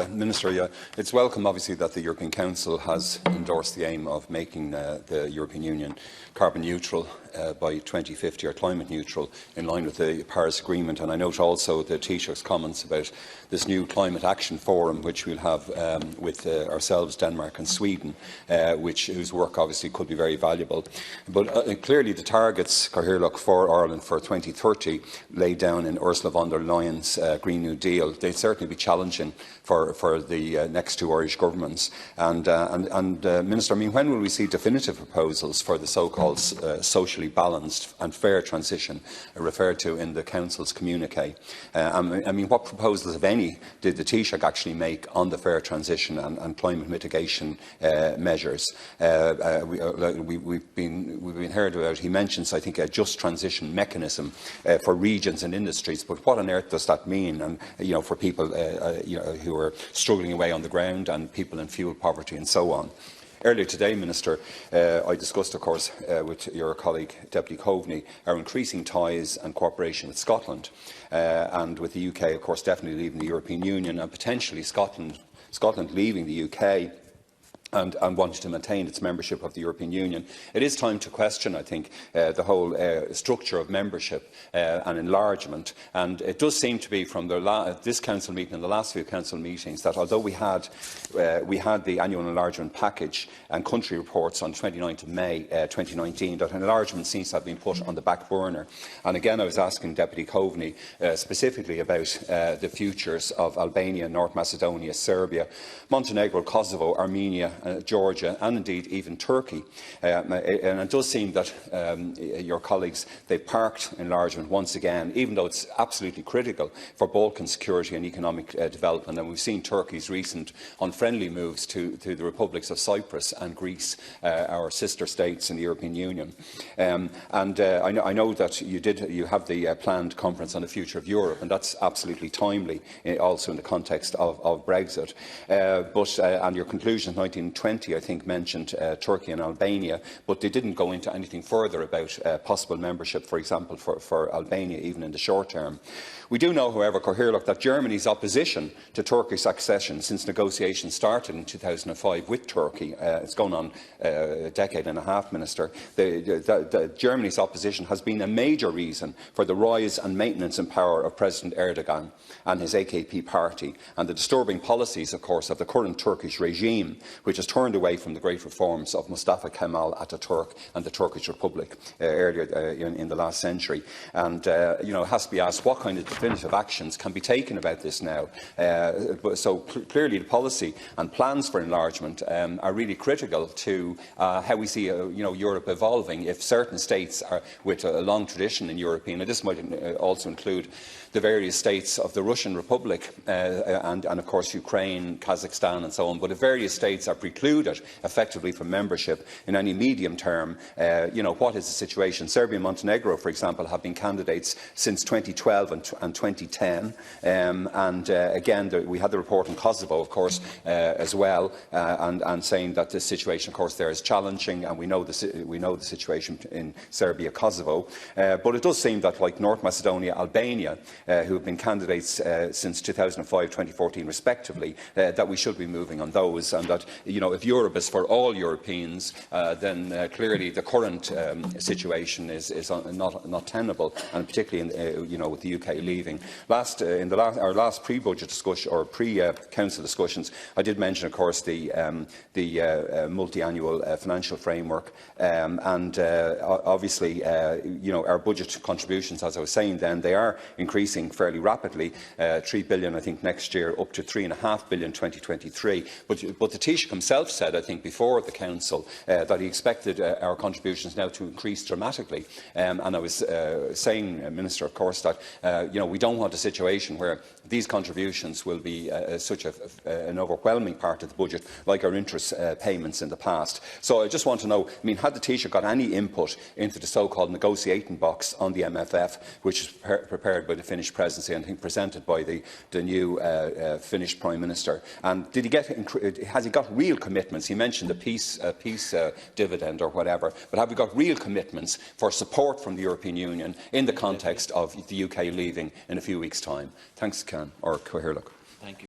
Minister, it's welcome, obviously, that the European Council has endorsed the aim of making the European Union carbon neutral by 2050, or climate neutral, in line with the Paris Agreement. And I note also the Taoiseach's comments about this new Climate Action Forum, which we'll have with ourselves, Denmark and Sweden, whose work obviously could be very valuable. But clearly the targets, Cathaoirleach, for Ireland for 2030 laid down in Ursula von der Leyen's Green New Deal, they'd certainly be challenging for the next two Irish governments. Minister, when will we see definitive proposals for the so-called socially balanced and fair transition referred to in the Council's communiqué? What proposals, if any, did the Taoiseach actually make on the fair transition and climate mitigation measures? We've been heard about. He mentions, I think, a just transition mechanism for regions and industries. But what on earth does that mean? And for people who are struggling away on the ground, and people in fuel poverty and so on. Earlier today, Minister, I discussed, of course, with your colleague, Deputy Coveney, our increasing ties and cooperation with Scotland, and with the UK, of course, definitely leaving the European Union, and potentially Scotland leaving the UK. And wanting to maintain its membership of the European Union. It is time to question, I think, the whole structure of membership and enlargement. And it does seem to be from this Council meeting and the last few Council meetings that although we had the annual enlargement package and country reports on 29th of May 2019, that enlargement seems to have been put on the back burner. And again, I was asking Deputy Coveney specifically about the futures of Albania, North Macedonia, Serbia, Montenegro, Kosovo, Armenia, Georgia, and indeed even Turkey. And it does seem that your colleagues, they parked enlargement once again, even though it's absolutely critical for Balkan security and economic development. And we've seen Turkey's recent unfriendly moves to the republics of Cyprus and Greece, our sister states in the European Union. I know that you have the planned conference on the future of Europe, and that's absolutely timely, also in the context of Brexit. And your conclusions 1920, I think, mentioned Turkey and Albania, but they didn't go into anything further about possible membership, for example, for Albania, even in the short term. We do know, however, Cathaoirleach, that Germany's opposition to Turkey's accession since negotiations started in 2005 with Turkey, it's gone on a decade and a half, Minister, Germany's opposition has been a major reason for the rise and maintenance in power of President Erdogan and his AKP party, and the disturbing policies, of course, of the current Turkish regime, which has turned away from the great reforms of Mustafa Kemal Ataturk and the Turkish Republic earlier in the last century. And it has to be asked what kind of definitive actions can be taken about this now. So clearly the policy and plans for enlargement are really critical to how we see Europe evolving. If certain states are with a long tradition in European, and this might also include the various states of the Russian Republic and of course Ukraine, Kazakhstan and so on, but if various states are precluded effectively from membership in any medium term, what is the situation? Serbia and Montenegro, for example, have been candidates since 2012 and 2010, again we had the report on Kosovo, of course, as well, and saying that the situation, of course, there is challenging, and we know the situation in Serbia, Kosovo, but it does seem that, like North Macedonia, Albania, who have been candidates since 2005, 2014 respectively, that we should be moving on those, and that if Europe is for all Europeans, then clearly the current situation is not tenable, and particularly with the UK leaving. Our last pre-budget discussion or pre-council discussions, I did mention, of course, the multi-annual financial framework, and obviously our budget contributions, as I was saying then, they are increasing fairly rapidly, 3 billion I think next year, up to 3.5 billion 2023. But the Taoiseach himself said, I think, before the Council that he expected our contributions now to increase dramatically. And I was saying, Minister, of course, that we don't want a situation where these contributions will be such an overwhelming part of the budget, like our interest payments in the past. So I just want to know, had the Taoiseach got any input into the so-called negotiating box on the MFF, which is prepared by the Finnish presidency and I think presented by the new Finnish Prime Minister? And has he got real real commitments? He mentioned the peace dividend or whatever, but have we got real commitments for support from the European Union in the context of the UK leaving in a few weeks' time? Thanks, Can or Cathaoirleach. Thank you.